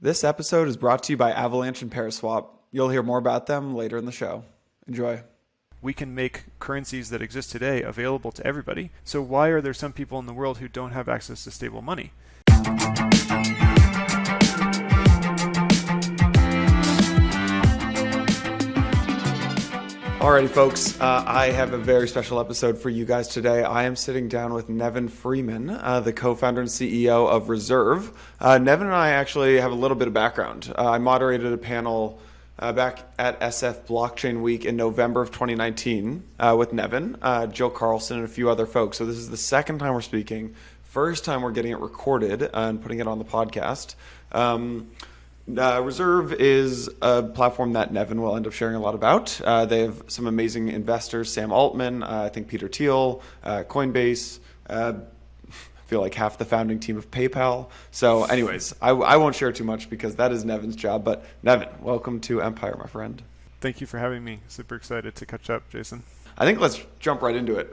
This episode is brought to you by Avalanche and Paraswap. You'll hear more about them later in the show. Enjoy. We can make currencies that exist today available to everybody. So why are there some people in the world who don't have access to stable money? Alrighty, folks, I have a very special episode for you guys today. I am sitting down with Nevin Freeman, the co-founder and CEO of Reserve. Nevin and I actually have a little bit of background. I moderated a panel back at SF Blockchain Week in November of 2019 with Nevin, Jill Carlson, and a few other folks. So this is the second time we're speaking, first time we're getting it recorded and putting it on the podcast. Reserve is a platform that Nevin will end up sharing a lot about. They have some amazing investors, Sam Altman, I think Peter Thiel, Coinbase, I feel like half the founding team of PayPal. So anyways, I won't share too much because that is Nevin's job. But Nevin, welcome to Empire, my friend. Thank you for having me. Super excited to catch up, Jason. I think let's jump right into it.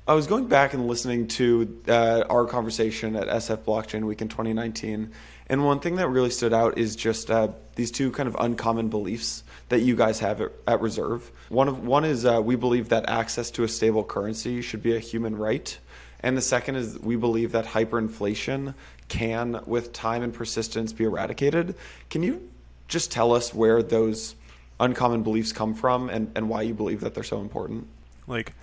I was going back and listening to our conversation at SF Blockchain Week in 2019. And one thing that really stood out is just these two kind of uncommon beliefs that you guys have at Reserve. One is we believe that access to a stable currency should be a human right. And the second is we believe that hyperinflation can, with time and persistence, be eradicated. Can you just tell us where those uncommon beliefs come from and why you believe that they're so important? Like,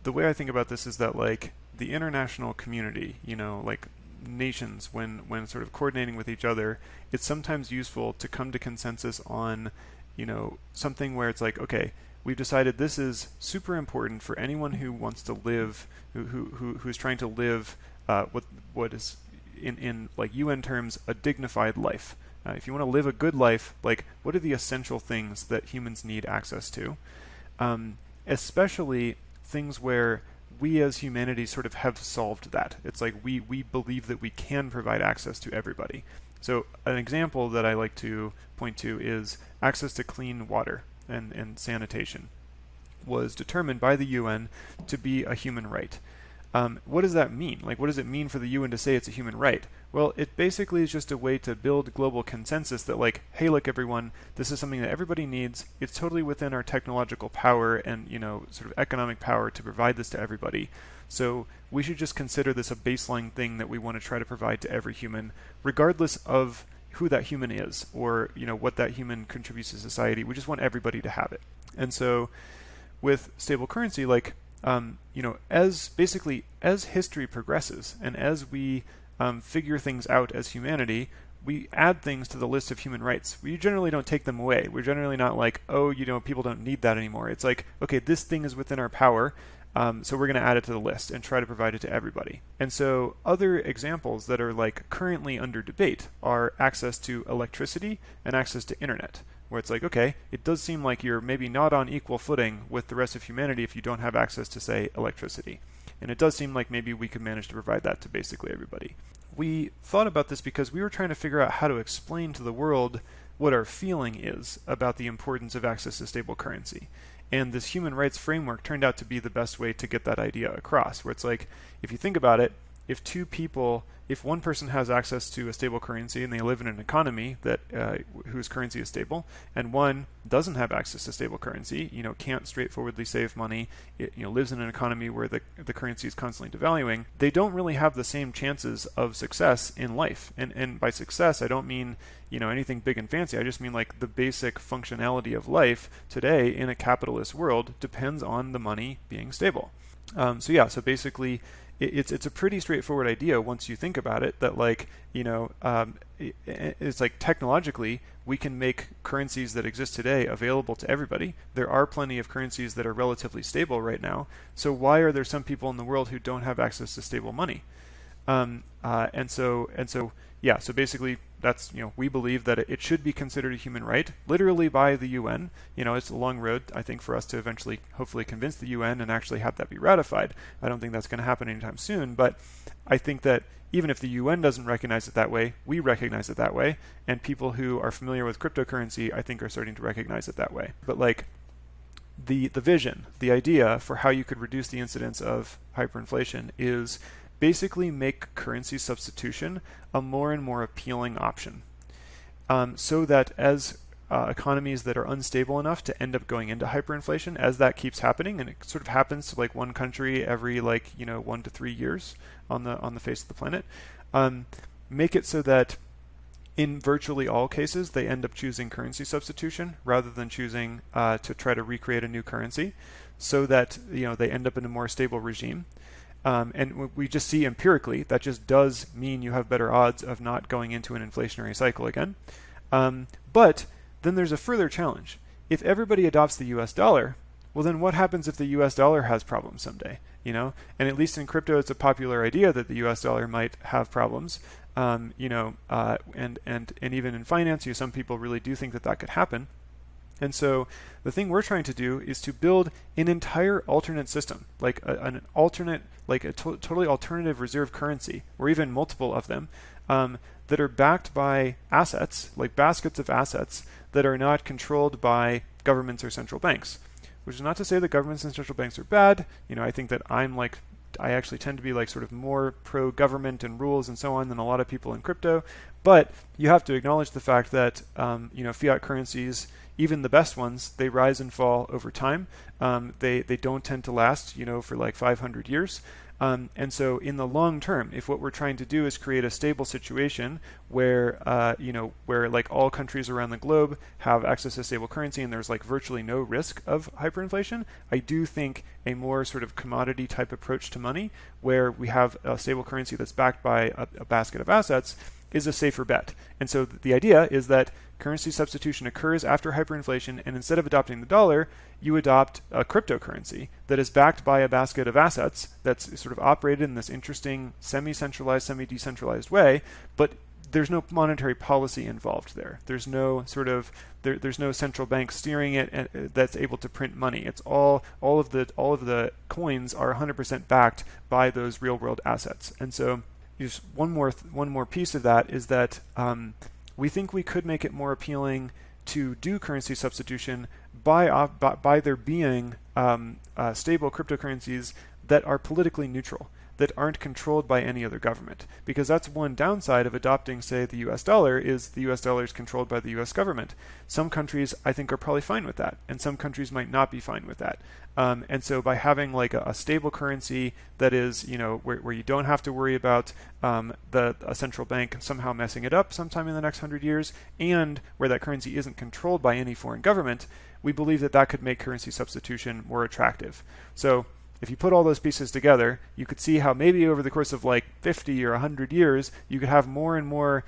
the way I think about this is that, like, the international community, like nations, when sort of coordinating with each other, it's sometimes useful to come to consensus on, something where it's like, okay, we've decided this is super important for anyone who wants to live, who's trying to live what is in like UN terms a dignified life. If you want to live a good life, like, what are the essential things that humans need access to? Especially things where we as humanity sort of have solved that. It's like we believe that we can provide access to everybody. So an example that I like to point to is access to clean water and sanitation was determined by the UN to be a human right. What does that mean? Like, what does it mean for the UN to say it's a human right? Well, it basically is just a way to build global consensus that, like, hey, look, everyone, this is something that everybody needs. It's totally within our technological power and, sort of economic power to provide this to everybody. So we should just consider this a baseline thing that we want to try to provide to every human, regardless of who that human is or, what that human contributes to society. We just want everybody to have it. And so with stable currency, like, as history progresses and as we figure things out as humanity, we add things to the list of human rights. We generally don't take them away. We're generally not like, oh, people don't need that anymore. It's like, okay, this thing is within our power, so we're going to add it to the list and try to provide it to everybody. And so other examples that are like currently under debate are access to electricity and access to internet, where it's like, okay, it does seem like you're maybe not on equal footing with the rest of humanity if you don't have access to, say, electricity. And it does seem like maybe we could manage to provide that to basically everybody. We thought about this because we were trying to figure out how to explain to the world what our feeling is about the importance of access to stable currency. And this human rights framework turned out to be the best way to get that idea across, where it's like, if you think about it, if one person has access to a stable currency and they live in an economy that whose currency is stable, and one doesn't have access to stable currency, can't straightforwardly save money, lives in an economy where the currency is constantly devaluing, they don't really have the same chances of success in life. And by success, I don't mean anything big and fancy. I just mean like the basic functionality of life today in a capitalist world depends on the money being stable. So basically, it's a pretty straightforward idea once you think about it, that like, it's like technologically we can make currencies that exist today available to everybody. There are plenty of currencies that are relatively stable right now. So why are there some people in the world who don't have access to stable money? So basically that's, we believe that it should be considered a human right, literally by the UN. It's a long road, I think, for us to eventually, hopefully, convince the UN and actually have that be ratified. I don't think that's going to happen anytime soon, but I think that even if the UN doesn't recognize it that way, we recognize it that way, and people who are familiar with cryptocurrency, I think, are starting to recognize it that way. But like, the vision, the idea for how you could reduce the incidence of hyperinflation is basically make currency substitution a more and more appealing option, so that as economies that are unstable enough to end up going into hyperinflation, as that keeps happening, and it sort of happens to like one country every 1 to 3 years on the face of the planet, make it so that in virtually all cases they end up choosing currency substitution rather than choosing to try to recreate a new currency, so that they end up in a more stable regime. And we just see empirically that just does mean you have better odds of not going into an inflationary cycle again. But then there's a further challenge. If everybody adopts the US dollar, well, then what happens if the US dollar has problems someday? And at least in crypto, it's a popular idea that the US dollar might have problems. And even in finance, some people really do think that that could happen. And so the thing we're trying to do is to build an entire alternate system, like an alternate, like a totally alternative reserve currency, or even multiple of them, that are backed by assets, like baskets of assets that are not controlled by governments or central banks. Which is not to say that governments and central banks are bad. I think that I actually tend to be sort of more pro-government and rules and so on than a lot of people in crypto. But you have to acknowledge the fact that fiat currencies, even the best ones, they rise and fall over time. They don't tend to last for 500 years. And so in the long term, if what we're trying to do is create a stable situation where all countries around the globe have access to stable currency and there's virtually no risk of hyperinflation, I do think a more sort of commodity type approach to money, where we have a stable currency that's backed by a basket of assets, is a safer bet. And so the idea is that currency substitution occurs after hyperinflation, and instead of adopting the dollar, you adopt a cryptocurrency that is backed by a basket of assets that's sort of operated in this interesting semi-centralized, semi-decentralized way, but there's no monetary policy involved there. There's no there's no central bank steering it that's able to print money. It's all of the coins are 100% backed by those real world assets. And so just one more piece of that is that we think we could make it more appealing to do currency substitution by there being stable cryptocurrencies that are politically neutral, that aren't controlled by any other government. Because that's one downside of adopting, say, the US dollar, is the US dollar is controlled by the US government. Some countries, I think, are probably fine with that, and some countries might not be fine with that. And so by having a stable currency that is, where you don't have to worry about a central bank somehow messing it up sometime in the next 100 years, and where that currency isn't controlled by any foreign government, we believe that that could make currency substitution more attractive. So if you put all those pieces together, you could see how maybe over the course of 50 or 100 years, you could have more and more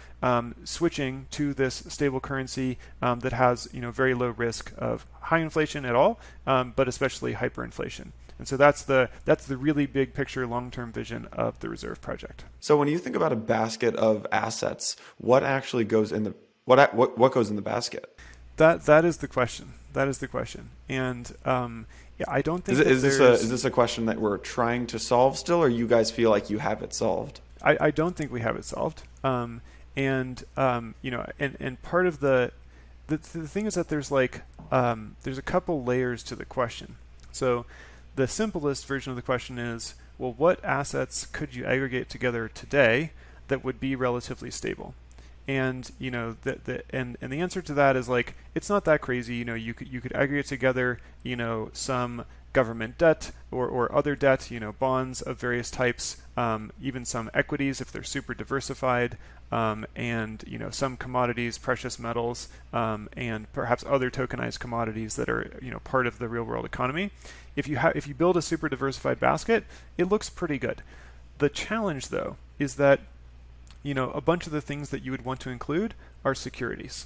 switching to this stable currency that has very low risk of high inflation at all, but especially hyperinflation. And so that's the really big picture, long-term vision of the Reserve Project. So when you think about a basket of assets, what actually goes in the what goes in the basket? That is the question. That is the question. And yeah, I don't think is this a question that we're trying to solve still, or you guys feel like you have it solved? I don't think we have it solved. And part of the thing is that there's a couple layers to the question. So the simplest version of the question is, well, what assets could you aggregate together today that would be relatively stable? And the answer to that is it's not that crazy. You could aggregate together some government debt or other debt, bonds of various types, even some equities if they're super diversified, and some commodities, precious metals, and perhaps other tokenized commodities that are part of the real world economy. If you build a super diversified basket, it looks pretty good. The challenge though is that a bunch of the things that you would want to include are securities.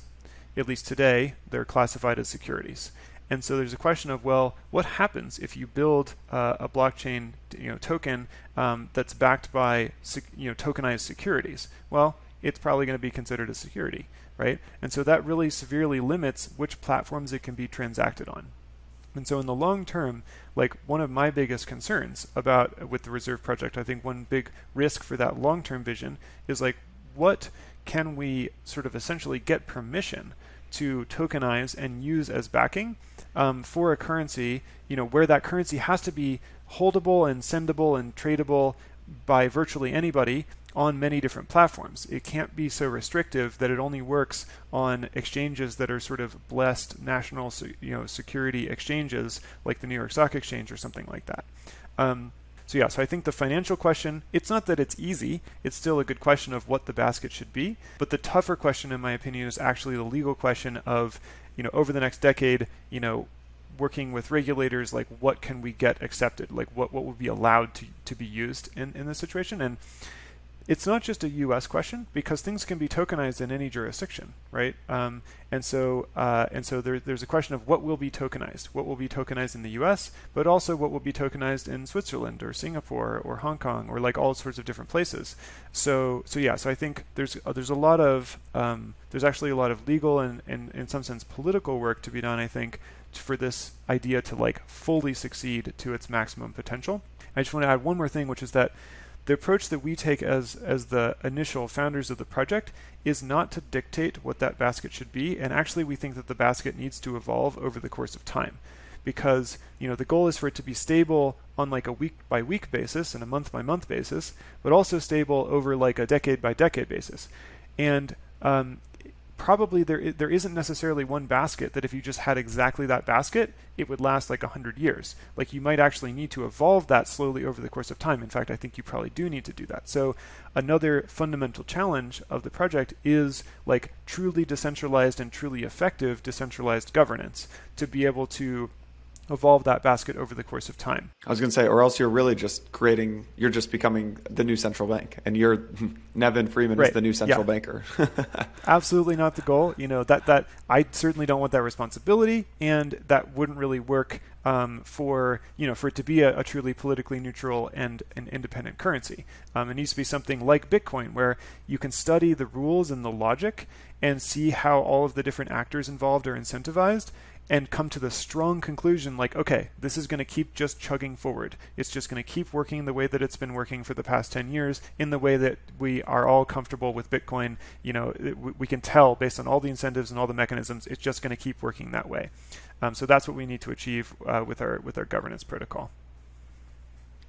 At least today, they're classified as securities. And so there's a question of, well, what happens if you build a blockchain token that's backed by tokenized securities? Well, it's probably going to be considered a security, right? And so that really severely limits which platforms it can be transacted on. And so in the long term, one of my biggest concerns with the Reserve Project, I think one big risk for that long-term vision is what can we sort of essentially get permission to tokenize and use as backing for a currency, where that currency has to be holdable and sendable and tradable by virtually anybody on many different platforms. It can't be so restrictive that it only works on exchanges that are sort of blessed national security exchanges like the New York Stock Exchange or something like that. So I think the financial question, it's not that it's easy, it's still a good question of what the basket should be, but the tougher question in my opinion is actually the legal question of, over the next decade, working with regulators, like what can we get accepted, like what would be allowed to be used in this situation. And it's not just a U.S. question, because things can be tokenized in any jurisdiction, right? And so there's a question of what will be tokenized in the U.S., but also what will be tokenized in Switzerland or Singapore or Hong Kong or like all sorts of different places. So I think there's actually a lot of legal and in some sense political work to be done, I think, for this idea to like fully succeed to its maximum potential. I just want to add one more thing, which is that the approach that we take as the initial founders of the project is not to dictate what that basket should be, and actually we think that the basket needs to evolve over the course of time, because the goal is for it to be stable on like a week by week basis and a month by month basis, but also stable over like a decade by decade basis. And probably there isn't necessarily one basket that if you just had exactly that basket, it would last like 100 years. Like you might actually need to evolve that slowly over the course of time. In fact, I think you probably do need to do that. So another fundamental challenge of the project is like truly decentralized and truly effective decentralized governance to be able to evolve that basket over the course of time. I was going to say, or else you're just becoming the new central bank, and you're Nevin Freeman Right. is the new central banker. Absolutely not the goal. That I certainly don't want that responsibility, and that wouldn't really work for it to be a truly politically neutral and an independent currency. It needs to be something like Bitcoin, where you can study the rules and the logic and see how all of the different actors involved are incentivized, and come to the strong conclusion like, okay, this is going to keep just chugging forward. It's just going to keep working the way that it's been working for the past 10 years in the way that we are all comfortable with Bitcoin. We can tell based on all the incentives and all the mechanisms, it's just going to keep working that way. So that's what we need to achieve with our governance protocol.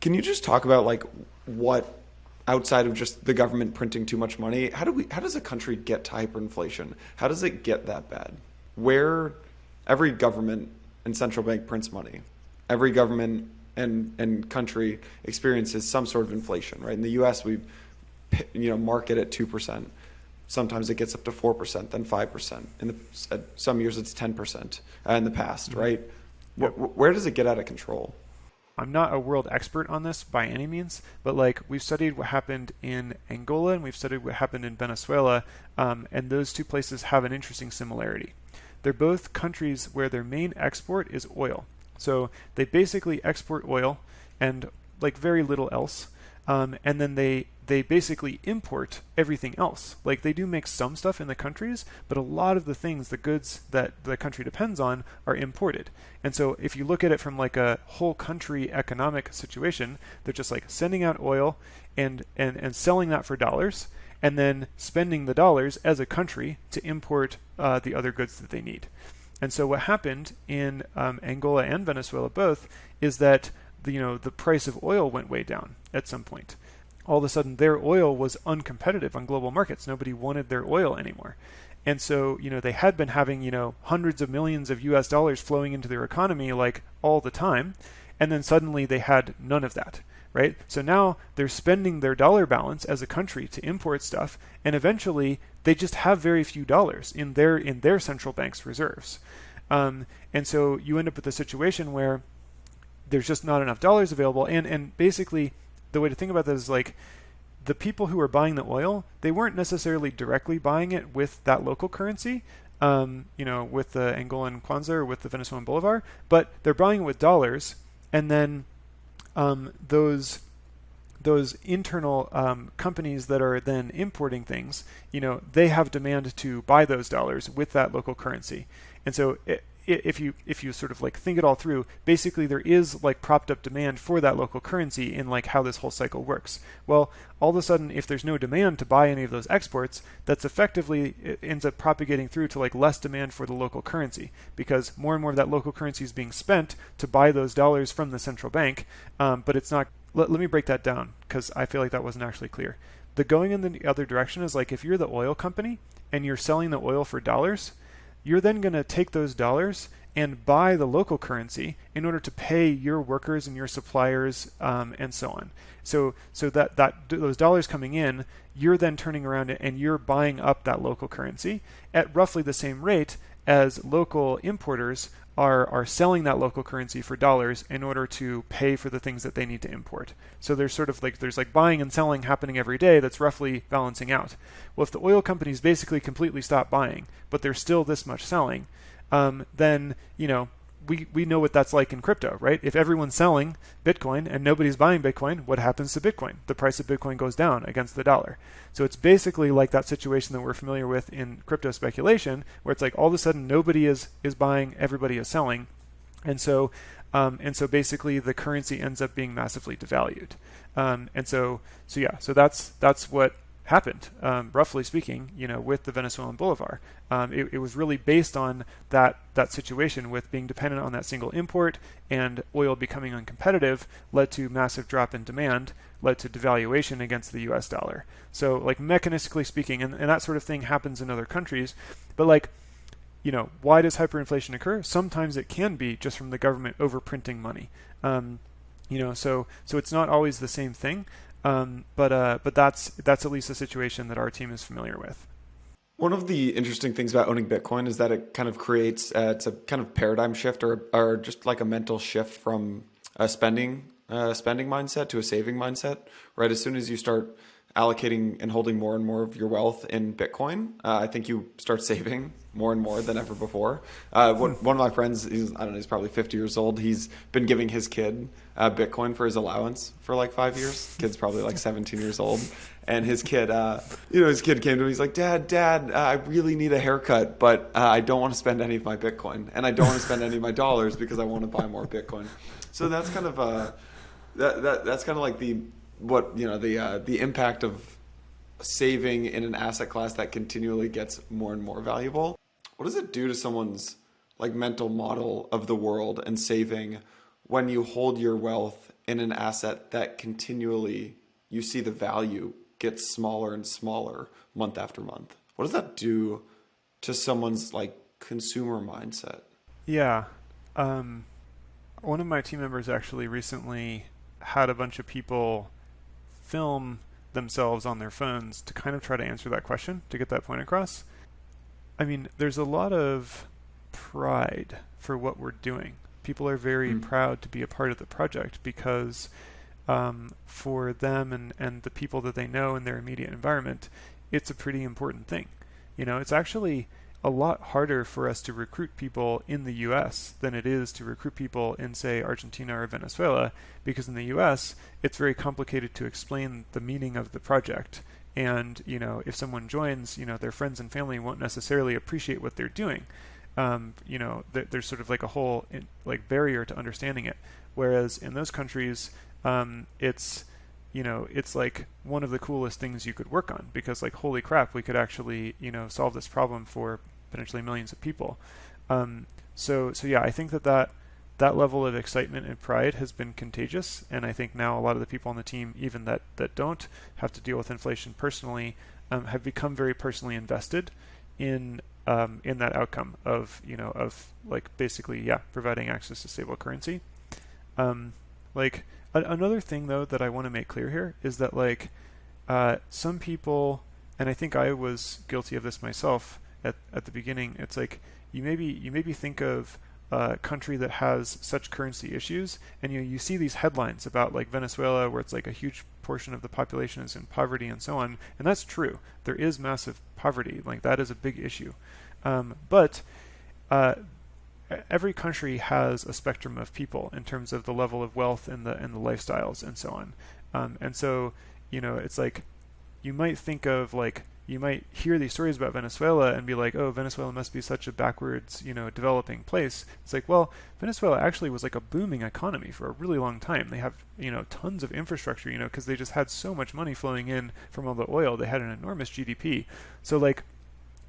Can you just talk about like what, outside of just the government printing too much money, how does a country get to hyperinflation? How does it get that bad? Where every government and central bank prints money. Every government and country experiences some sort of inflation, right? In the U.S., we mark it at 2%. Sometimes it gets up to 4%, then 5%. Some years it's 10% in the past, right? Yep. Where does it get out of control? I'm not a world expert on this by any means, but like we've studied what happened in Angola and we've studied what happened in Venezuela, and those two places have an interesting similarity. They're both countries where their main export is oil. So they basically export oil and like very little else. And then they basically import everything else. Like they do make some stuff in the countries, but a lot of the things, the goods that the country depends on are imported. And so if you look at it from like a whole country economic situation, they're just like sending out oil and selling that for dollars, and then spending the dollars as a country to import the other goods that they need. And so what happened in Angola and Venezuela both is that the price of oil went way down at some point. All of a sudden their oil was uncompetitive on global markets. Nobody wanted their oil anymore. And so, they had been having, hundreds of millions of US dollars flowing into their economy like all the time. And then suddenly they had none of that. Right? So now they're spending their dollar balance as a country to import stuff, and eventually they just have very few dollars in their central bank's reserves. And so you end up with a situation where there's just not enough dollars available, and basically the way to think about this is like the people who are buying the oil, they weren't necessarily directly buying it with that local currency, with the Angolan kwanza or with the Venezuelan bolivar, but they're buying it with dollars, and then those internal companies that are then importing things, they have demand to buy those dollars with that local currency. And so if you sort of like think it all through, basically there is like propped up demand for that local currency in like how this whole cycle works. Well, all of a sudden, if there's no demand to buy any of those exports, that's effectively, it ends up propagating through to like less demand for the local currency, because more and more of that local currency is being spent to buy those dollars from the central bank, but it's not let me break that down because I feel like that wasn't actually clear. The going in the other direction is like if you're the oil company and you're selling the oil for dollars, you're then going to take those dollars and buy the local currency in order to pay your workers and your suppliers and so on. So that those dollars coming in, you're then turning around and you're buying up that local currency at roughly the same rate as local importers are selling that local currency for dollars in order to pay for the things that they need to import. So there's sort of like there's like buying and selling happening every day that's roughly balancing out. Well, if the oil companies basically completely stop buying, but there's still this much selling, then we know what that's like in crypto, right? If everyone's selling Bitcoin and nobody's buying Bitcoin, what happens to Bitcoin? The price of Bitcoin goes down against the dollar. So it's basically like that situation that we're familiar with in crypto speculation, where it's like all of a sudden nobody is buying, everybody is selling, and so basically the currency ends up being massively devalued. So that's what happened, roughly speaking, with the Venezuelan bolivar. It was really based on that situation with being dependent on that single import, and oil becoming uncompetitive led to massive drop in demand, led to devaluation against the US dollar. So like mechanistically speaking, and that sort of thing happens in other countries, but like, why does hyperinflation occur? Sometimes it can be just from the government overprinting money. So it's not always the same thing. But that's at least a situation that our team is familiar with. One of the interesting things about owning Bitcoin is that it kind of creates it's a kind of paradigm shift or just like a mental shift from a spending mindset to a saving mindset, right? As soon as you start allocating and holding more and more of your wealth in Bitcoin, I think you start saving more and more than ever before. One of my friends, he's probably 50 years old. He's been giving his kid Bitcoin for his allowance for like 5 years. Kid's probably like 17 years old. And his kid, his kid came to him. He's like, Dad, I really need a haircut, but I don't want to spend any of my Bitcoin, and I don't want to spend any of my dollars because I want to buy more Bitcoin. So that's kind of that's kind of like the impact of saving in an asset class that continually gets more and more valuable. What does it do to someone's like mental model of the world and saving when you hold your wealth in an asset that continually you see the value get smaller and smaller month after month? What does that do to someone's like consumer mindset? Yeah. One of my team members actually recently had a bunch of people film themselves on their phones to kind of try to answer that question, to get that point across. I mean, there's a lot of pride for what we're doing. People are very proud to be a part of the project because for them and the people that they know in their immediate environment, it's a pretty important thing. It's actually a lot harder for us to recruit people in the US than it is to recruit people in, say, Argentina or Venezuela, because in the US, it's very complicated to explain the meaning of the project. And, if someone joins, their friends and family won't necessarily appreciate what they're doing. There's sort of like a whole barrier to understanding it. Whereas in those countries, it's like one of the coolest things you could work on, because like, holy crap, we could actually, solve this problem for potentially millions of people. So yeah, I think that level of excitement and pride has been contagious. And I think now a lot of the people on the team, even that don't have to deal with inflation personally, have become very personally invested in that outcome of, basically, providing access to stable currency. Another thing though that I want to make clear here is that some people, and I think I was guilty of this myself at the beginning, it's like you maybe think of a country that has such currency issues, and you see these headlines about like Venezuela, where it's like a huge portion of the population is in poverty and so on, and that's true. There is massive poverty, like that is a big issue, but every country has a spectrum of people in terms of the level of wealth and the lifestyles and so on. And so, it's like you might think of you might hear these stories about Venezuela and be like, oh, Venezuela must be such a backwards, developing place. It's like, well, Venezuela actually was like a booming economy for a really long time. They have, tons of infrastructure, because they just had so much money flowing in from all the oil. They had an enormous GDP. So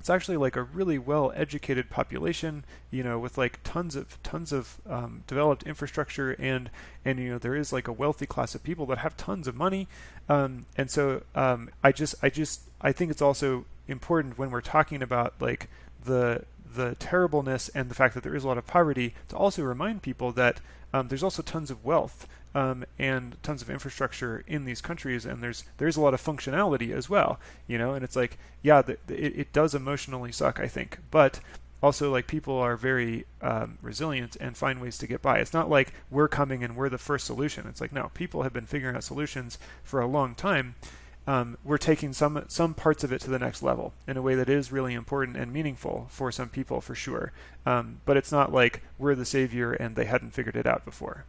it's actually like a really well-educated population, with like tons of developed infrastructure, and there is like a wealthy class of people that have tons of money, and so I think it's also important when we're talking about like the terribleness and the fact that there is a lot of poverty to also remind people that there's also tons of wealth and tons of infrastructure in these countries, and there's a lot of functionality as well, and it's like, yeah, it does emotionally suck, I think, but also like people are very resilient and find ways to get by. It's not like we're coming and we're the first solution. It's like, no, people have been figuring out solutions for a long time. We're taking some parts of it to the next level in a way that is really important and meaningful for some people, for sure. But it's not like we're the savior and they hadn't figured it out before.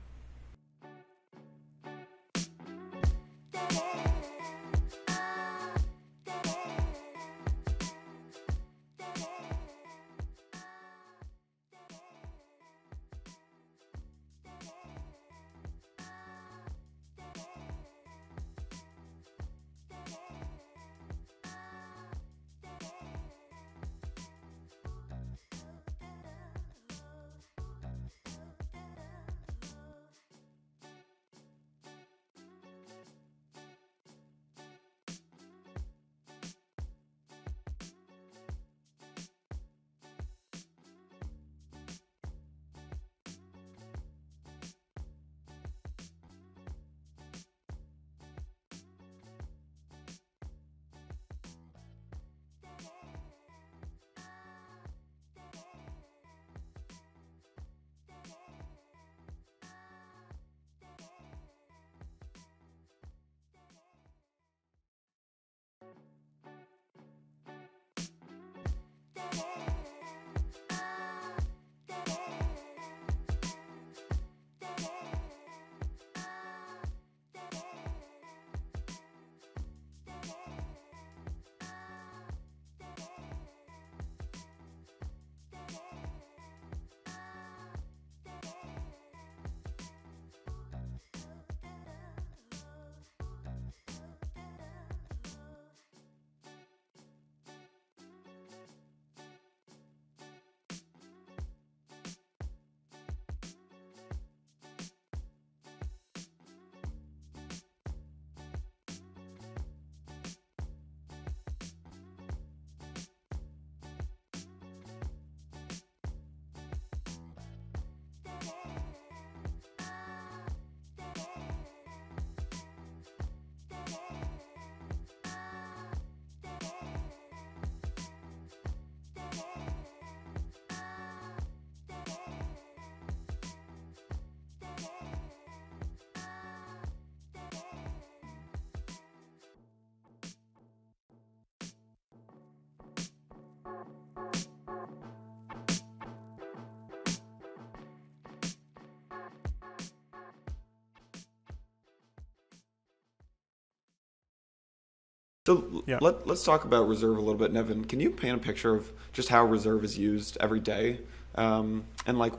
So Yeah. let's talk about Reserve a little bit, Nevin. Can you paint a picture of just how Reserve is used every day, and like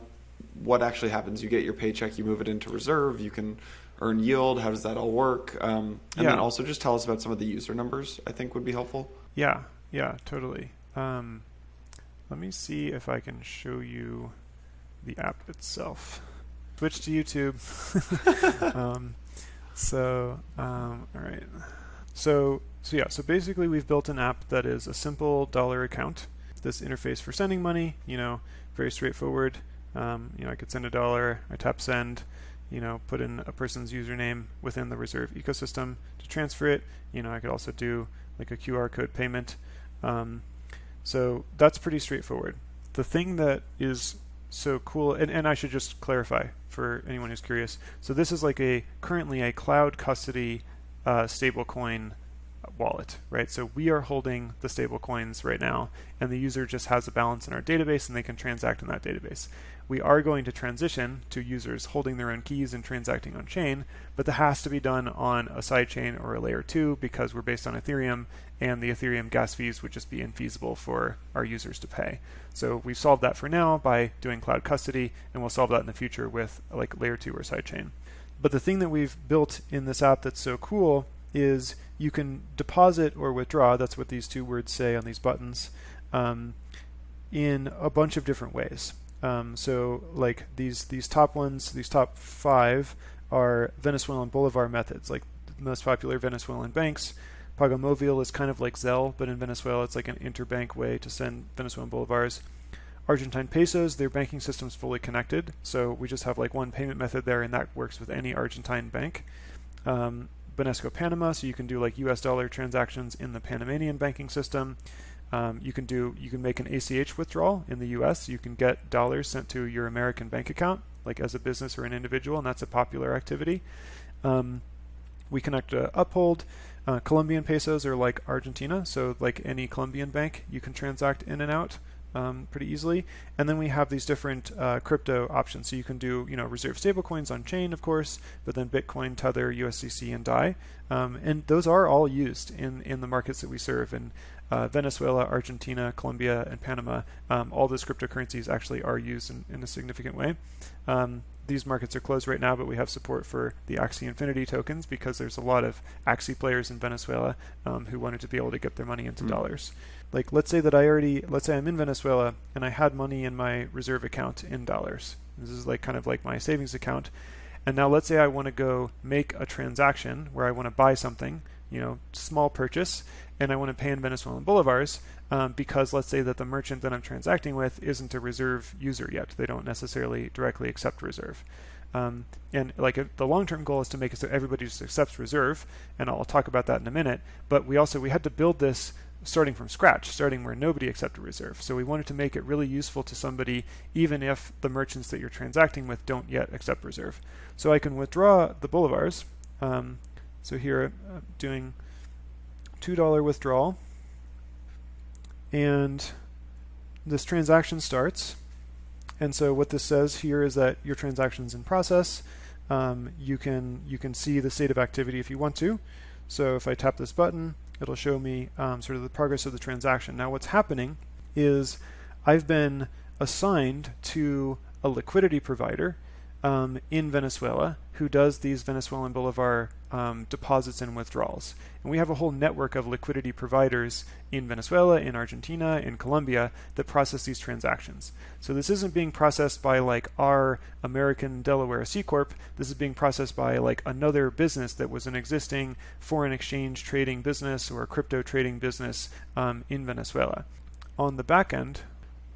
what actually happens? You get your paycheck, you move it into Reserve, you can earn yield. How does that all work? And then also just tell us about some of the user numbers. I think would be helpful. Yeah, totally. Let me see if I can show you the app itself. Switch to YouTube. All right. So basically we've built an app that is a simple dollar account. This interface for sending money, very straightforward. I could send $1, I tap send, put in a person's username within the Reserve ecosystem to transfer it. I could also do like a QR code payment. So that's pretty straightforward. The thing that is so cool, and I should just clarify for anyone who's curious. So this is like currently a cloud custody stablecoin wallet, right? So we are holding the stablecoins right now, and the user just has a balance in our database and they can transact in that database. We are going to transition to users holding their own keys and transacting on chain, but that has to be done on a sidechain or a layer 2 because we're based on Ethereum, and the Ethereum gas fees would just be infeasible for our users to pay. So we've solved that for now by doing cloud custody, and we'll solve that in the future with like layer 2 or sidechain. But the thing that we've built in this app that's so cool is you can deposit or withdraw. That's what these two words say on these buttons. in a bunch of different ways. So like these top ones, these top 5 are Venezuelan Bolivar methods, like the most popular Venezuelan banks. Pago Móvil is kind of like Zelle, but in Venezuela it's like an interbank way to send Venezuelan bolivars. Argentine pesos, their banking system's fully connected, so we just have like one payment method there, and that works with any Argentine bank. Banesco Panama, so you can do like US dollar transactions in the Panamanian banking system. You can make an ACH withdrawal in the US. You can get dollars sent to your American bank account, like as a business or an individual, and that's a popular activity. We connect Uphold. Colombian pesos are like Argentina, so like any Colombian bank, you can transact in and out pretty easily. And then we have these different crypto options. So you can do, reserve stablecoins on chain, of course, but then Bitcoin, Tether, USDC, and DAI. And those are all used in the markets that we serve. In Venezuela, Argentina, Colombia, and Panama, all those cryptocurrencies actually are used in a significant way. These markets are closed right now, but we have support for the Axie Infinity tokens because there's a lot of Axie players in Venezuela who wanted to be able to get their money into dollars. Like, let's say I'm in Venezuela and I had money in my reserve account in dollars. This is like kind of like my savings account. And now let's say I want to go make a transaction where I want to buy something, small purchase, and I want to pay in Venezuelan bolivars because let's say that the merchant that I'm transacting with isn't a reserve user yet. They don't necessarily directly accept reserve. And like the long-term goal is to make it so everybody just accepts reserve, and I'll talk about that in a minute. But we had to build this starting from scratch, starting where nobody accepted reserve. So we wanted to make it really useful to somebody even if the merchants that you're transacting with don't yet accept reserve. So I can withdraw the bolivars. So here I'm doing $2 withdrawal, and this transaction starts. And so what this says here is that your transaction's in process. You can see the state of activity if you want to. So if I tap this button, it'll show me sort of the progress of the transaction. Now what's happening is I've been assigned to a liquidity provider in Venezuela who does these Venezuelan bolivar deposits and withdrawals. And we have a whole network of liquidity providers in Venezuela, in Argentina, in Colombia that process these transactions. So this isn't being processed by like our American Delaware C Corp. This is being processed by like another business that was an existing foreign exchange trading business or crypto trading business in Venezuela. On the back end,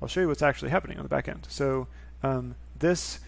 I'll show you what's actually happening on the back end. So this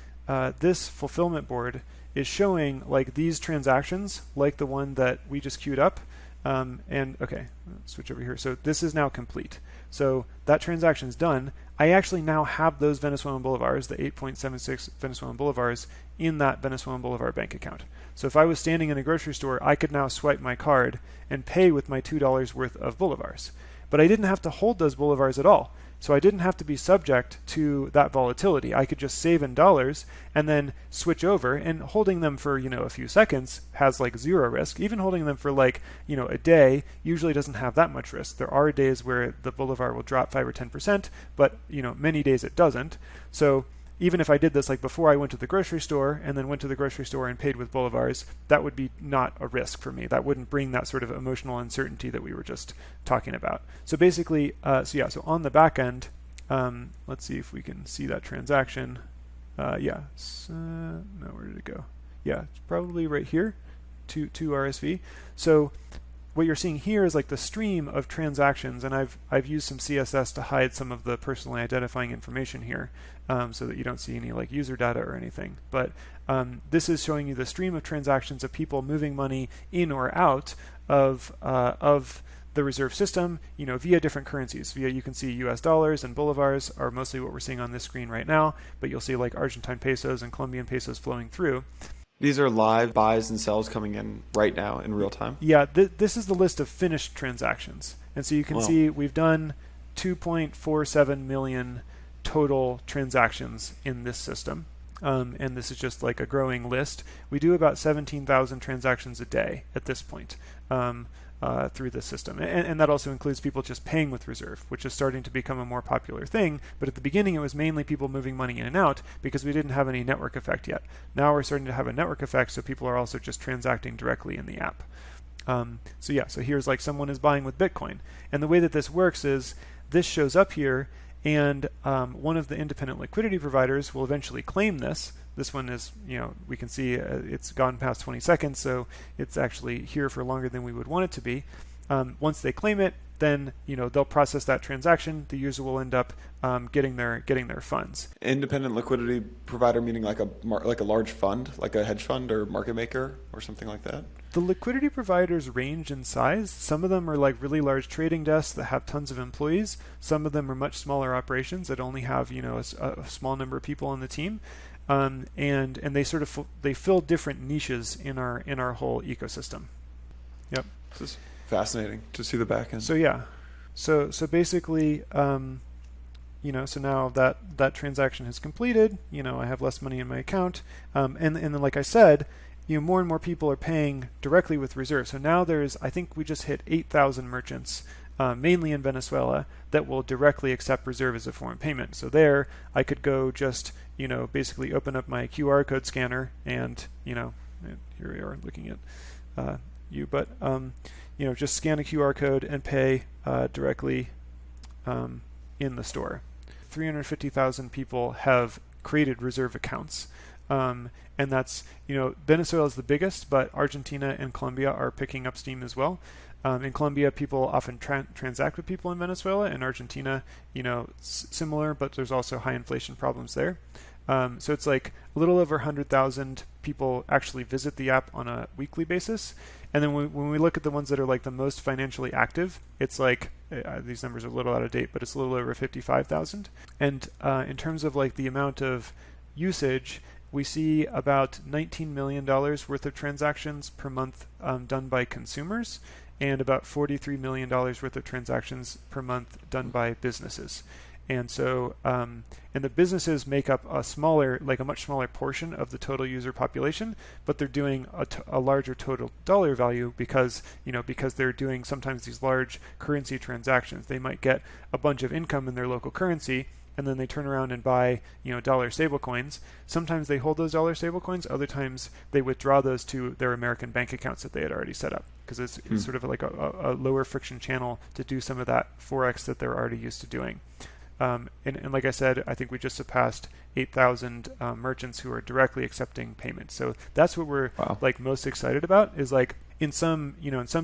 fulfillment board is showing like these transactions, like the one that we just queued up. And okay, let's switch over here. So this is now complete. So that transaction is done. I actually now have those Venezuelan bolivars, the 8.76 Venezuelan bolivars, in that Venezuelan bolivar bank account. So if I was standing in a grocery store, I could now swipe my card and pay with my $2 worth of bolivars. But I didn't have to hold those bolivars at all. So I didn't have to be subject to that volatility. I could just save in dollars and then switch over, and holding them for, a few seconds has like zero risk. Even holding them for like, a day usually doesn't have that much risk. There are days where the bolivar will drop 5 or 10%, but many days it doesn't. So even if I did this like before I went to the grocery store and then went to the grocery store and paid with bolivars, that would be not a risk for me. That wouldn't bring that sort of emotional uncertainty that we were just talking about. So basically, so on the back end, let's see if we can see that transaction. No, where did it go? Yeah, it's probably right here, to RSV. So what you're seeing here is like the stream of transactions, and I've used some CSS to hide some of the personally identifying information here, so that you don't see any like user data or anything. But this is showing you the stream of transactions of people moving money in or out of the reserve system, via different currencies. You can see US dollars and bolivars are mostly what we're seeing on this screen right now, but you'll see like Argentine pesos and Colombian pesos flowing through. These are live buys and sells coming in right now in real time? Yeah, this is the list of finished transactions. And so you can see we've done 2.47 million total transactions in this system. And this is just like a growing list. We do about 17,000 transactions a day at this point through this system. And that also includes people just paying with reserve, which is starting to become a more popular thing. But at the beginning, it was mainly people moving money in and out because we didn't have any network effect yet. Now we're starting to have a network effect, so people are also just transacting directly in the app. So here's like someone is buying with Bitcoin. And the way that this works is this shows up here, and one of the independent liquidity providers will eventually claim this. This one is, we can see it's gone past 20 seconds, so it's actually here for longer than we would want it to be. Once they claim it, then they'll process that transaction. The user will end up getting their funds. Independent liquidity provider meaning like a large fund, like a hedge fund or market maker or something like that? The liquidity providers range in size. Some of them are like really large trading desks that have tons of employees. Some of them are much smaller operations that only have a small number of people on the team, and they sort of they fill different niches in our whole ecosystem. Yep. This is fascinating to see the back end. So yeah, so basically, so now that transaction has completed. I have less money in my account, and then like I said, more and more people are paying directly with Reserve. So now I think we just hit 8,000 merchants, mainly in Venezuela, that will directly accept Reserve as a form of payment. So there, I could go just, basically open up my QR code scanner and, here we are looking at just scan a QR code and pay directly in the store. 350,000 people have created Reserve accounts. And that's, Venezuela is the biggest, but Argentina and Colombia are picking up steam as well. In Colombia, people often transact with people in Venezuela. In Argentina, similar, but there's also high inflation problems there. So it's like a little over 100,000 people actually visit the app on a weekly basis. And then when we look at the ones that are like the most financially active, it's like, these numbers are a little out of date, but it's a little over 55,000. And in terms of like the amount of usage, we see about $19 million worth of transactions per month done by consumers, and about $43 million worth of transactions per month done by businesses. And so, and the businesses make up a much smaller portion of the total user population, but they're doing a larger total dollar value because they're doing sometimes these large currency transactions. They might get a bunch of income in their local currency, and then they turn around and buy, dollar stablecoins. Sometimes they hold those dollar stablecoins. Other times they withdraw those to their American bank accounts that they had already set up, because it's sort of like a lower friction channel to do some of that Forex that they're already used to doing. And like I said, I think we just surpassed 8,000 merchants who are directly accepting payments. So that's what we're most excited about, is like in some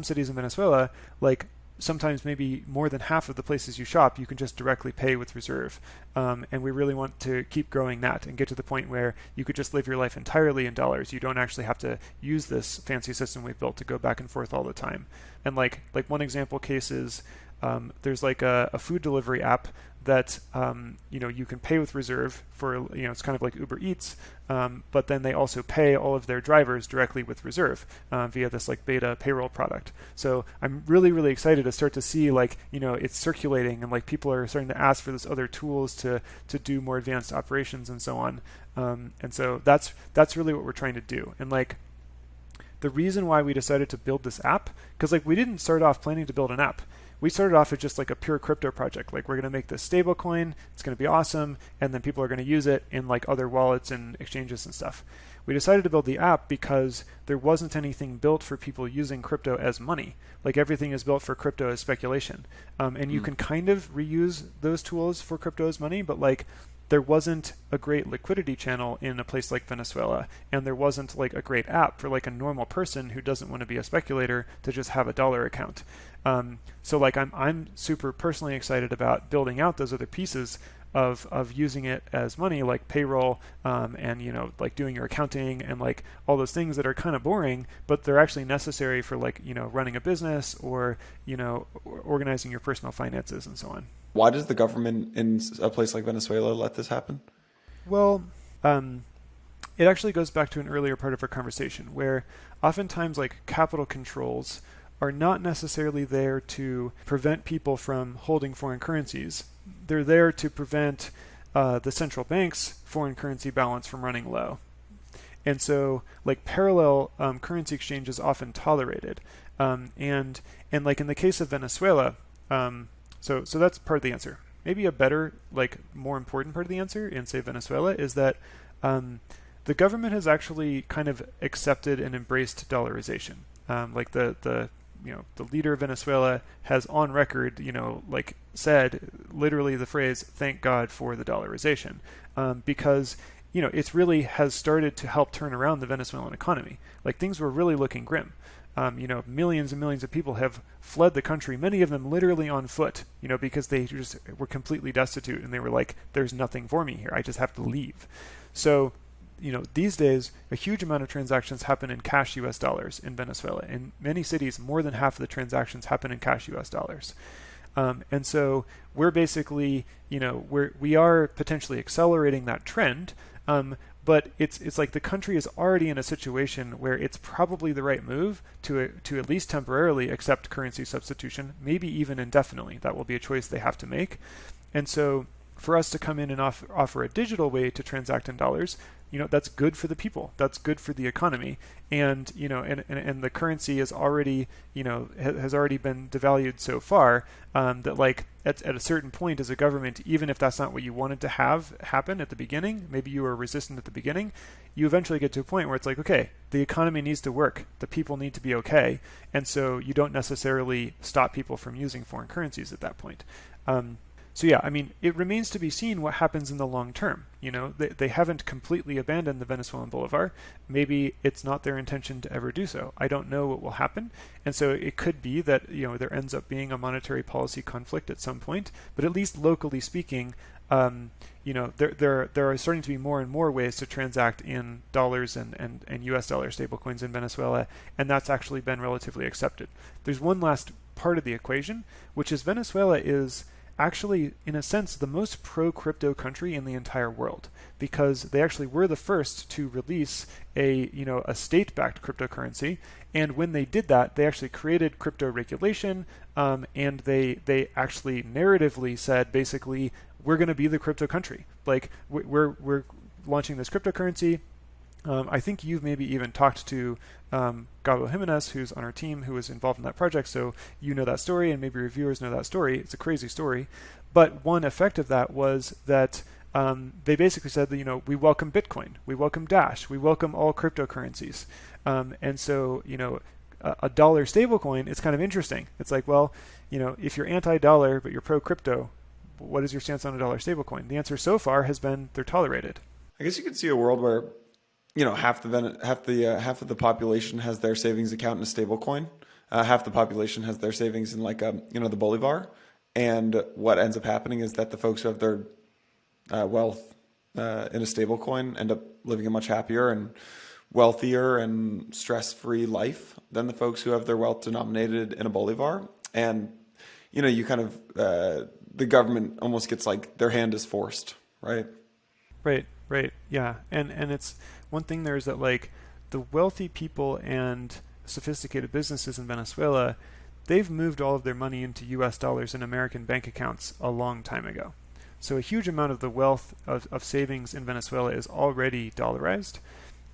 cities in Venezuela, like sometimes maybe more than half of the places you shop, you can just directly pay with Reserve. And we really want to keep growing that and get to the point where you could just live your life entirely in dollars. You don't actually have to use this fancy system we've built to go back and forth all the time. And like one example case is there's like a food delivery app that you can pay with Reserve for, it's kind of like Uber Eats, but then they also pay all of their drivers directly with Reserve via this like beta payroll product. So I'm really, really excited to start to see it's circulating, and like people are starting to ask for this other tools to do more advanced operations and so on. And so that's really what we're trying to do. And like the reason why we decided to build this app, because like we didn't start off planning to build an app. We started off as just like a pure crypto project. Like, we're going to make this stablecoin, it's going to be awesome, and then people are going to use it in like other wallets and exchanges and stuff. We decided to build the app because there wasn't anything built for people using crypto as money. Like, everything is built for crypto as speculation. And you can kind of reuse those tools for crypto as money, but like there wasn't a great liquidity channel in a place like Venezuela, and there wasn't like a great app for like a normal person who doesn't want to be a speculator to just have a dollar account. So like I'm super personally excited about building out those other pieces of using it as money, like payroll, and like doing your accounting and like all those things that are kind of boring, but they're actually necessary for like running a business or organizing your personal finances and so on. Why does the government in a place like Venezuela let this happen? Well, it actually goes back to an earlier part of our conversation, where oftentimes like capital controls are not necessarily there to prevent people from holding foreign currencies. They're there to prevent the central bank's foreign currency balance from running low. And so like parallel currency exchange is often tolerated. And like in the case of Venezuela, so that's part of the answer. Maybe a better, like more important part of the answer in, say, Venezuela is that the government has actually kind of accepted and embraced dollarization. Like the the leader of Venezuela has on record, like said literally the phrase, "Thank God for the dollarization," because it's really has started to help turn around the Venezuelan economy. Like things were really looking grim. Millions and millions of people have fled the country, many of them literally on foot, because they just were completely destitute and they were like, there's nothing for me here. I just have to leave. So, these days, a huge amount of transactions happen in cash US dollars in Venezuela. In many cities, more than half of the transactions happen in cash US dollars. And so we're basically, we are potentially accelerating that trend. But it's like the country is already in a situation where it's probably the right move to at least temporarily accept currency substitution, maybe even indefinitely. That will be a choice they have to make. And so for us to come in and offer a digital way to transact in dollars, that's good for the people. That's good for the economy. And, and the currency is already, has already been devalued so far that like at a certain point as a government, even if that's not what you wanted to have happen at the beginning, maybe you were resistant at the beginning, you eventually get to a point where it's like, okay, the economy needs to work. The people need to be okay. And so you don't necessarily stop people from using foreign currencies at that point. So yeah, I mean, it remains to be seen what happens in the long term. They haven't completely abandoned the Venezuelan bolivar. Maybe it's not their intention to ever do so. I don't know what will happen. And so it could be that, there ends up being a monetary policy conflict at some point. But at least locally speaking, there are starting to be more and more ways to transact in dollars and US dollar stablecoins in Venezuela. And that's actually been relatively accepted. There's one last part of the equation, which is Venezuela is actually, in a sense, the most pro-crypto country in the entire world, because they actually were the first to release a state-backed cryptocurrency. And when they did that, they actually created crypto regulation, and they actually narratively said, basically, we're going to be the crypto country. Like we're launching this cryptocurrency. I think you've maybe even talked to Gabo Jimenez, who's on our team, who was involved in that project. So you know that story, and maybe reviewers know that story. It's a crazy story. But one effect of that was that they basically said that, we welcome Bitcoin, we welcome Dash, we welcome all cryptocurrencies. And so, a dollar stablecoin, it's kind of interesting. It's like, well, if you're anti-dollar but you're pro-crypto, what is your stance on a dollar stablecoin? The answer so far has been they're tolerated. I guess you could see a world where half of the population has their savings account in a stable coin. Half the population has their savings in the Bolivar. And what ends up happening is that the folks who have their wealth in a stable coin end up living a much happier and wealthier and stress-free life than the folks who have their wealth denominated in a Bolivar. And, you kind of, the government almost gets like their hand is forced, right? Right. Yeah. And it's one thing there is that like the wealthy people and sophisticated businesses in Venezuela, they've moved all of their money into US dollars in American bank accounts a long time ago. So a huge amount of the wealth of savings in Venezuela is already dollarized.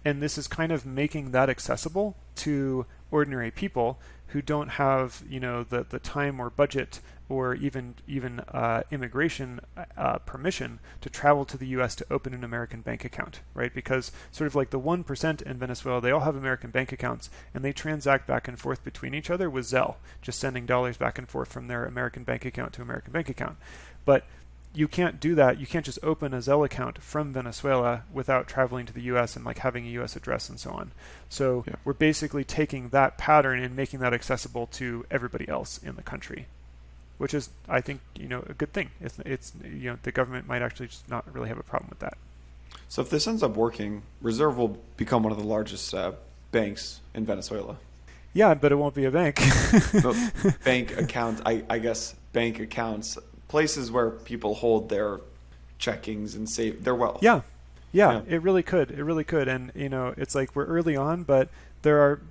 And this is kind of making that accessible to ordinary people who don't have, the time or budget or even immigration permission to travel to the U.S. to open an American bank account, right? Because sort of like the 1% in Venezuela, they all have American bank accounts, and they transact back and forth between each other with Zelle, just sending dollars back and forth from their American bank account to American bank account. But you can't do that. You can't just open a Zelle account from Venezuela without traveling to the U.S. and like having a U.S. address and so on. So yeah, we're basically taking that pattern and making that accessible to everybody else in the country, which is, I think, a good thing. It's the government might actually just not really have a problem with that. So if this ends up working, Reserve will become one of the largest banks in Venezuela. Yeah, but it won't be a bank. Bank accounts, I guess bank accounts, places where people hold their checkings and save their wealth. Yeah, it really could. And, it's like we're early on, but there are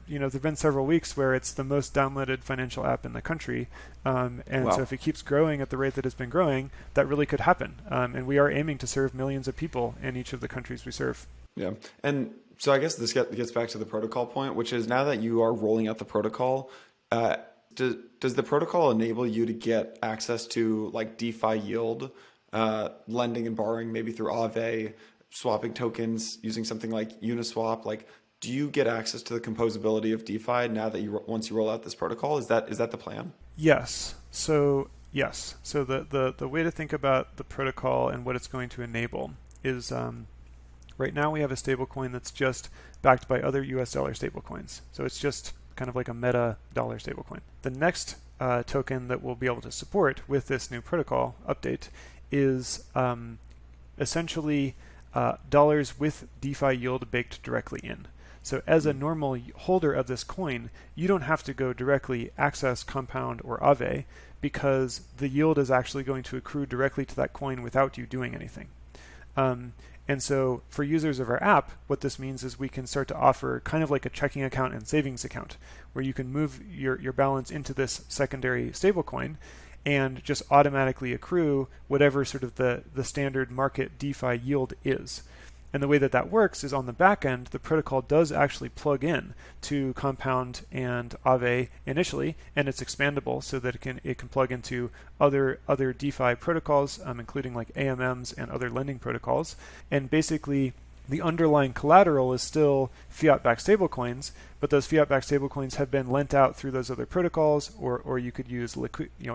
there've been several weeks where it's the most downloaded financial app in the country. And wow. So if it keeps growing at the rate that it's been growing, that really could happen. And we are aiming to serve millions of people in each of the countries we serve. Yeah. And so I guess this gets back to the protocol point, which is now that you are rolling out the protocol, does the protocol enable you to get access to like DeFi yield, lending and borrowing maybe through Aave, swapping tokens using something like Uniswap? Like, Do you get access to the composability of DeFi now that once you roll out this protocol? Is that the plan? Yes. So yes. So the way to think about the protocol and what it's going to enable is right now we have a stablecoin that's just backed by other US dollar stablecoins. So it's just kind of like a meta dollar stablecoin. The next token that we'll be able to support with this new protocol update is essentially dollars with DeFi yield baked directly in. So as a normal holder of this coin, you don't have to go directly access Compound or Aave because the yield is actually going to accrue directly to that coin without you doing anything. And so for users of our app, what this means is we can start to offer kind of like a checking account and savings account where you can move your balance into this secondary stablecoin and just automatically accrue whatever sort of the standard market DeFi yield is. And the way that works is on the back end, the protocol does actually plug in to Compound and Aave initially, and it's expandable so that it can plug into other DeFi protocols, including like AMMs and other lending protocols. And basically, the underlying collateral is still fiat-backed stablecoins, but those fiat-backed stablecoins have been lent out through those other protocols, or you could use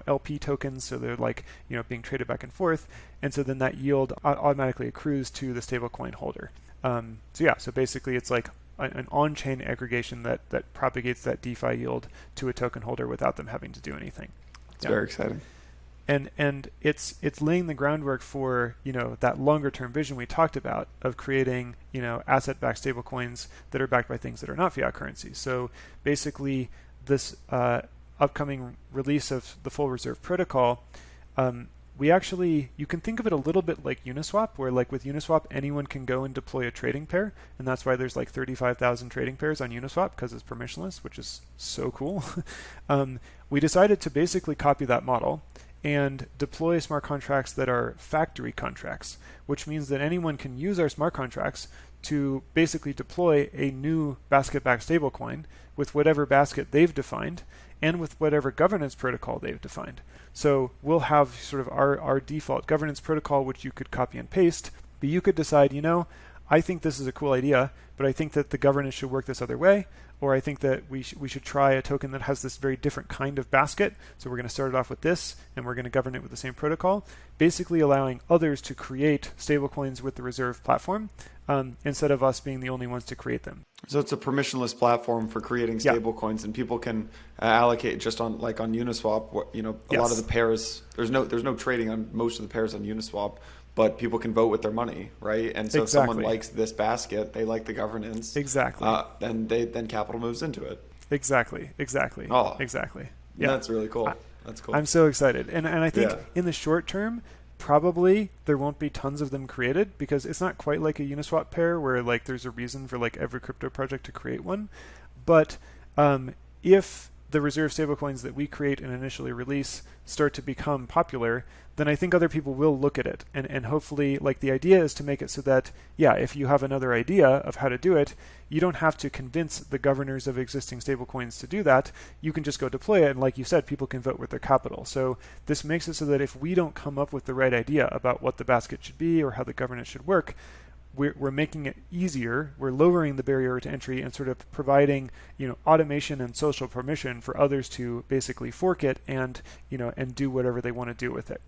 LP tokens, so they're like being traded back and forth, and so then that yield automatically accrues to the stablecoin holder. So basically it's like an on-chain aggregation that propagates that DeFi yield to a token holder without them having to do anything. It's very exciting. And it's laying the groundwork for that longer term vision we talked about of creating asset-backed stablecoins that are backed by things that are not fiat currency. So basically, this upcoming release of the full reserve protocol, you can think of it a little bit like Uniswap, where like with Uniswap anyone can go and deploy a trading pair, and that's why there's like 35,000 trading pairs on Uniswap because it's permissionless, which is so cool. We decided to basically copy that model and deploy smart contracts that are factory contracts, which means that anyone can use our smart contracts to basically deploy a new basket-backed stablecoin with whatever basket they've defined and with whatever governance protocol they've defined. So we'll have sort of our default governance protocol, which you could copy and paste, but you could decide, I think this is a cool idea, but I think that the governance should work this other way, or I think that we should try a token that has this very different kind of basket. So we're going to start it off with this, and we're going to govern it with the same protocol, basically allowing others to create stablecoins with the Reserve platform instead of us being the only ones to create them. So it's a permissionless platform for creating stablecoins, and people can allocate just on Uniswap. A lot of the pairs. There's no trading on most of the pairs on Uniswap. But people can vote with their money, right? And so if someone likes this basket, they like the governance. Exactly. Then capital moves into it. Exactly. Oh, exactly. Yeah, that's really cool. That's cool. I'm so excited, and I think in the short term, probably there won't be tons of them created because it's not quite like a Uniswap pair where like there's a reason for like every crypto project to create one. But if the reserve stablecoins that we create and initially release start to become popular, then I think other people will look at it. And hopefully, like the idea is to make it so that, if you have another idea of how to do it, you don't have to convince the governors of existing stablecoins to do that. You can just go deploy it. And like you said, people can vote with their capital. So this makes it so that if we don't come up with the right idea about what the basket should be or how the governance should work, we're making it easier. We're lowering the barrier to entry and sort of providing, automation and social permission for others to basically fork it and do whatever they want to do with it.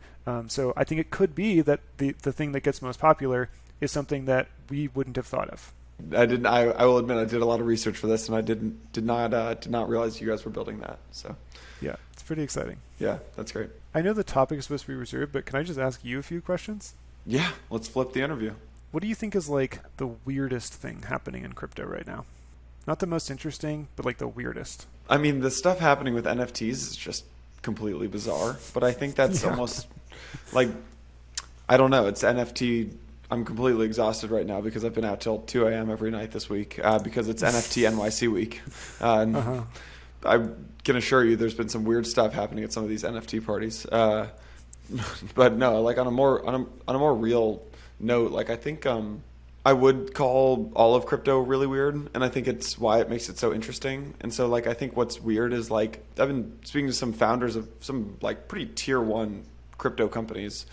So I think it could be that the thing that gets most popular is something that we wouldn't have thought of. I will admit I did a lot of research for this, and I did not realize you guys were building that. So yeah, it's pretty exciting. Yeah, that's great. I know the topic is supposed to be reserved, but can I just ask you a few questions? Yeah, let's flip the interview. What do you think is like the weirdest thing happening in crypto right now? Not the most interesting, but like the weirdest. I mean, the stuff happening with NFTs is just completely bizarre, but I think that's almost like, I don't know, it's NFT. I'm completely exhausted right now because I've been out till 2 a.m. every night this week because it's NFT NYC week. I can assure you there's been some weird stuff happening at some of these NFT parties. But no, like on a more real note, like I think I would call all of crypto really weird, and I think it's why it makes it so interesting. And so like I think what's weird is like I've been speaking to some founders of some like pretty tier 1 crypto companies,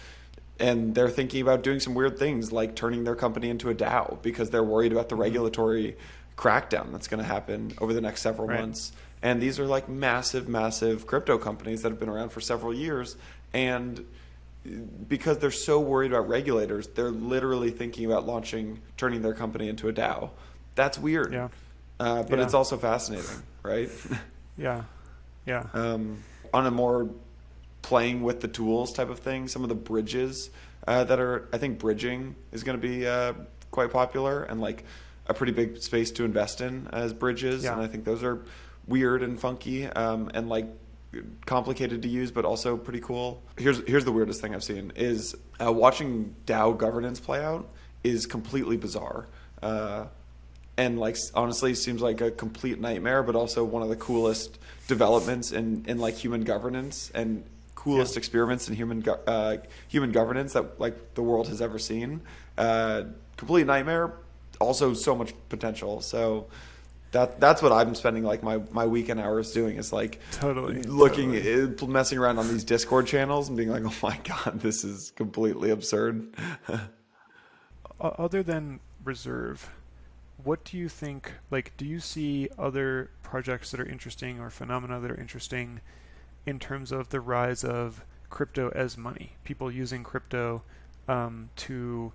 and they're thinking about doing some weird things like turning their company into a DAO because they're worried about the regulatory crackdown that's going to happen over the next several months. And these are like massive crypto companies that have been around for several years. And because they're so worried about regulators, they're literally thinking about turning their company into a DAO. That's weird. Yeah. But it's also fascinating, right? Yeah. On a more playing with the tools type of thing, some of the bridges that are, I think bridging is going to be quite popular and like a pretty big space to invest in as bridges. Yeah. And I think those are weird and funky and like complicated to use, but also pretty cool. Here's the weirdest thing I've seen is watching DAO governance play out is completely bizarre. And like honestly seems like a complete nightmare, but also one of the coolest developments in like human governance and coolest experiments in human governance that like the world has ever seen. Complete nightmare, also so much potential. So that's what I'm spending like my weekend hours doing is like messing around on these Discord channels and being like, oh my God, this is completely absurd. Other than Reserve, what do you think, like, do you see other projects that are interesting or phenomena that are interesting in terms of the rise of crypto as money? People using crypto to,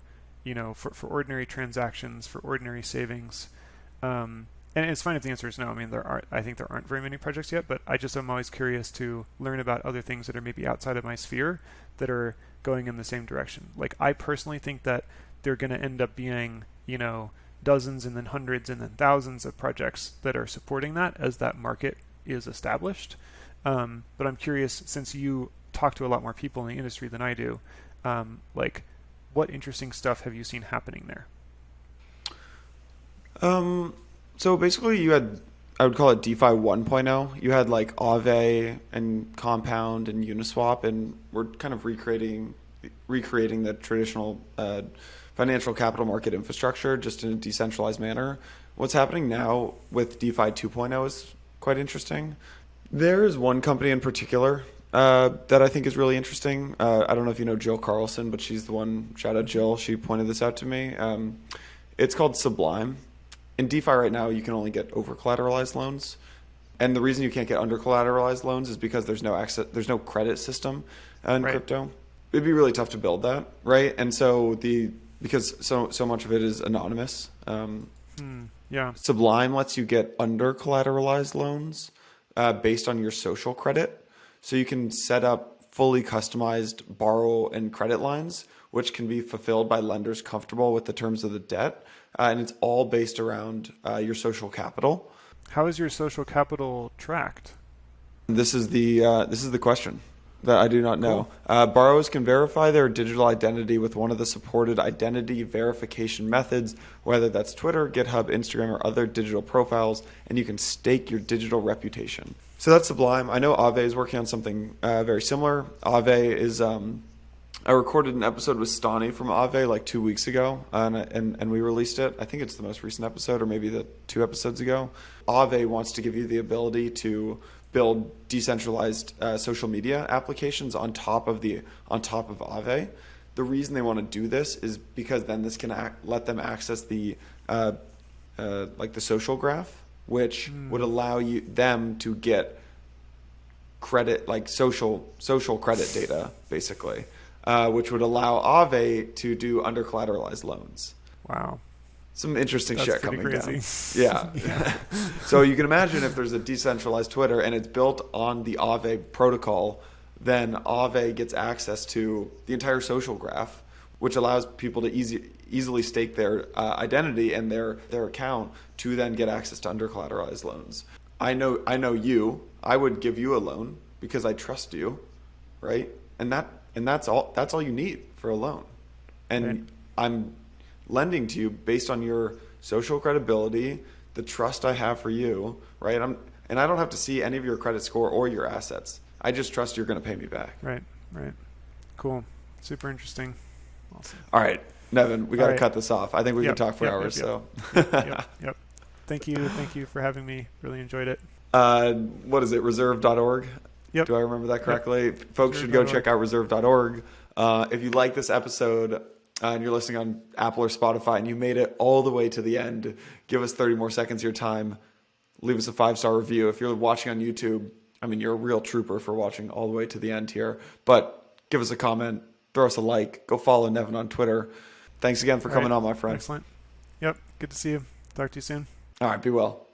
for ordinary transactions, for ordinary savings. And it's fine if the answer is no. I mean, I think there aren't very many projects yet, but I'm always curious to learn about other things that are maybe outside of my sphere that are going in the same direction. Like, I personally think that they're going to end up being, dozens and then hundreds and then thousands of projects that are supporting that as that market is established. But I'm curious, since you talk to a lot more people in the industry than I do, like, what interesting stuff have you seen happening there? So basically I would call it DeFi 1.0. You had like Aave and Compound and Uniswap, and we're kind of recreating the traditional financial capital market infrastructure just in a decentralized manner. What's happening now with DeFi 2.0 is quite interesting. There is one company in particular that I think is really interesting. I don't know if you know Jill Carlson, but she's the one, shout out Jill, she pointed this out to me. It's called Sublime. In DeFi right now, you can only get over-collateralized loans. And the reason you can't get under-collateralized loans is because there's no credit system in crypto. It'd be really tough to build that, right? And so because so much of it is anonymous. Sublime lets you get under-collateralized loans based on your social credit. So you can set up fully customized borrow and credit lines, which can be fulfilled by lenders comfortable with the terms of the debt. And it's all based around your social capital. How is your social capital tracked? This is the question that I do not know. Cool. Borrowers can verify their digital identity with one of the supported identity verification methods, whether that's Twitter, GitHub, Instagram, or other digital profiles, and you can stake your digital reputation. So that's Sublime. I know Aave is working on something very similar. Aave is... I recorded an episode with Stani from Aave like 2 weeks ago, and we released it. I think it's the most recent episode, or maybe the 2 episodes ago. Aave wants to give you the ability to build decentralized social media applications on top of Aave. The reason they want to do this is because then this can let them access the like the social graph, which would allow them to get credit, like social credit data, basically. Which would allow Aave to do under-collateralized loans. Wow. Some interesting That's shit coming crazy. down. Yeah. So you can imagine if there's a decentralized Twitter and it's built on the Aave protocol, then Aave gets access to the entire social graph, which allows people to easily stake their identity and their account to then get access to under-collateralized loans. I know you. I would give you a loan because I trust you, right? And that's all you need for a loan. And right. I'm lending to you based on your social credibility, the trust I have for you, right? And I don't have to see any of your credit score or your assets. I just trust you're going to pay me back. Right. Cool. Super interesting. Awesome. All right, Nevin, we got to cut this off. I think we can talk for hours. So. Yep. Thank you for having me. Really enjoyed it. What is it? Reserve.org. Yep. Do I remember that correctly? Yep. Folks should go check out reserve.org. If you like this episode, and you're listening on Apple or Spotify and you made it all the way to the end, give us 30 more seconds of your time. Leave us a 5-star review. If you're watching on YouTube, I mean, you're a real trooper for watching all the way to the end here. But give us a comment, throw us a like, go follow Nevin on Twitter. Thanks again for coming on, my friend. Excellent. Yep. Good to see you. Talk to you soon. All right. Be well.